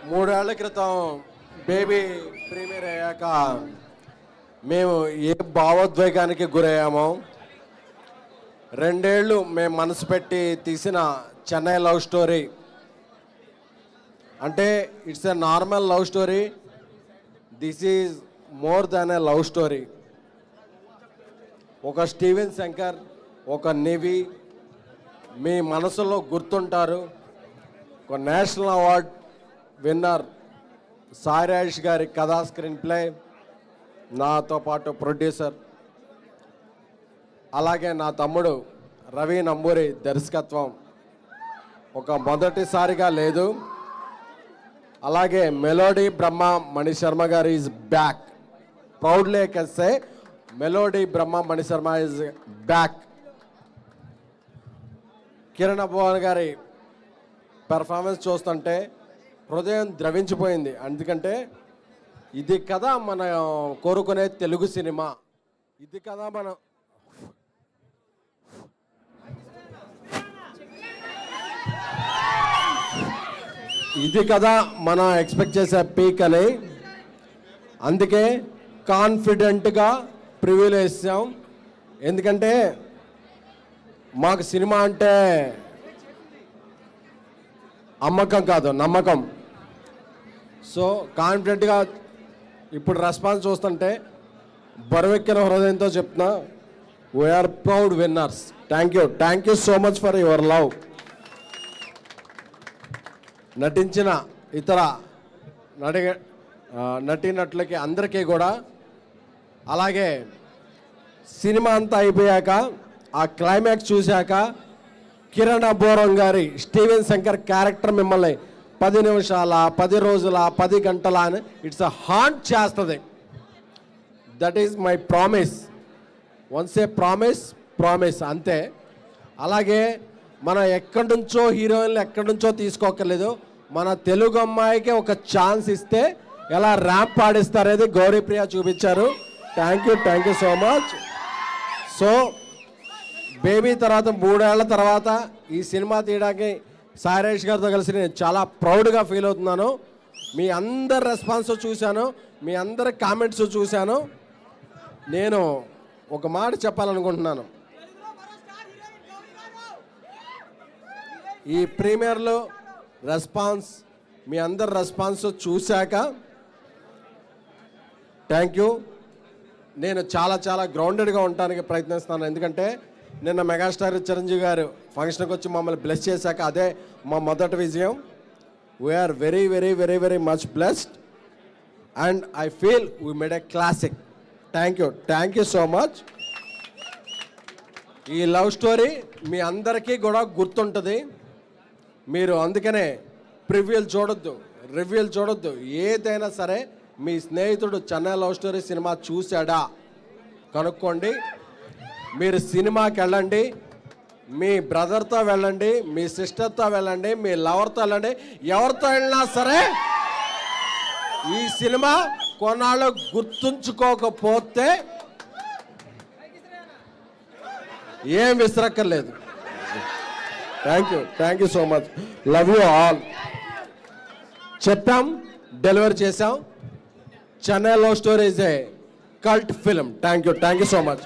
3 ఏళ్ల క్రితం baby premier అయ్యాక మేము ఏ భావోద్వేగానికి గురయ్యామో 2 ఏళ్ళు మేము మనసు పెట్టి తీసిన చెన్నై లవ్ స్టోరీ అంటే it's a normal love story. This is more than a love story. ఒక స్టీవెన్ శంకర్, ఒక నెవి మీ మనసులో గుర్తుంటారు. ఒక national award winner Sai Rajesh గారి కథా స్క్రీన్ ప్లే, నాతో పాటు ప్రొడ్యూసర్, అలాగే నా తమ్ముడు రవి నంబూరి దర్శకత్వం ఒక మొదటిసారిగా లేదు. అలాగే melody Brahma Manisharma garu is back. Proudly I can say melody Brahma Manisharma is back. Kiran అబ్బోవన్ గారి పెర్ఫార్మెన్స్ చూస్తుంటే హృదయం ద్రవించిపోయింది. ఎందుకంటే ఇది కదా మన కోరుకునే తెలుగు సినిమా, ఇది కదా మన ఎక్స్పెక్ట్ చేసే పీక్ అని. అందుకే కాన్ఫిడెంట్గా ప్రివ్యూలు వేసాం. ఎందుకంటే మాకు సినిమా అంటే అమ్మకం కాదు, నమ్మకం. సో కాన్ఫిడెంట్గా ఇప్పుడు రెస్పాన్స్ చూస్తుంటే బరువెక్కిన హృదయంతో చెప్తున్నా, we're proud winners. Thank you so much for your love. నటించిన ఇతర నటీనటులకి అందరికీ కూడా, అలాగే సినిమా అంతా అయిపోయాక ఆ క్లైమాక్స్ చూశాక కిరణ్ అబ్బోరం గారి స్టీవెన్ శంకర్ క్యారెక్టర్ మిమ్మల్ని 10 నిమిషాల, 10 రోజుల, 10 గంటల అని ఇట్స్ అ హాంట్ చేస్తుంది. That is my promise. Once A promise అంతే. అలాగే మన ఎక్కడి నుంచో హీరోయిన్లు ఎక్కడి నుంచో తీసుకోకర్లేదు. మన తెలుగు అమ్మాయికి ఒక ఛాన్స్ ఇస్తే ఎలా ర్యాంప్ పాడిస్తారనేది గౌరీప్రియ చూపించారు. Thank you so much. So baby తర్వాత 3 ఏళ్ల తర్వాత ఈ సినిమా తీయడానికి సాయి రాజేష్ గారితో కలిసి నేను చాలా ప్రౌడ్గా ఫీల్ అవుతున్నాను. మీ అందరి రెస్పాన్స్ చూశాను, మీ అందరి కామెంట్స్ చూశాను. నేను ఒక మాట చెప్పాలనుకుంటున్నాను. ఈ ప్రీమియర్లో రెస్పాన్స్, మీ అందరి రెస్పాన్స్ చూశాక థ్యాంక్ యూ. నేను చాలా గ్రౌండెడ్గా ఉండడానికి ప్రయత్నిస్తున్నాను. ఎందుకంటే నిన్న మెగాస్టార్ చిరంజీవి గారు ఫంక్షన్కి వచ్చి మమ్మల్ని బ్లెస్ చేశాక అదే మా మొదటి విజయం. We're very much blessed and I feel we made a classic. Thank you so much. ఈ లవ్ స్టోరీ మీ అందరికీ కూడా గుర్తుంటుంది. మీరు అందుకనే ప్రివ్యూలు చూడొద్దు, రివ్యూలు చూడొద్దు. ఏదైనా సరే మీ స్నేహితుడు చెన్నై లవ్ స్టోరీ సినిమా చూశాడా కనుక్కోండి. మీరు సినిమాకి వెళ్ళండి, మీ బ్రదర్తో వెళ్ళండి, మీ సిస్టర్తో వెళ్ళండి, మీ లవర్తో వెళ్ళండి, ఎవరితో వెళ్ళినా సరే ఈ సినిమా కొన్నాళ్ళు గుర్తుంచుకోకపోతే ఏం విసరక్కర్లేదు. Thank you so much. Love you all. చెప్పాం, డెలివరీ చేసాం. Chennai love story is a cult film. Thank you so much.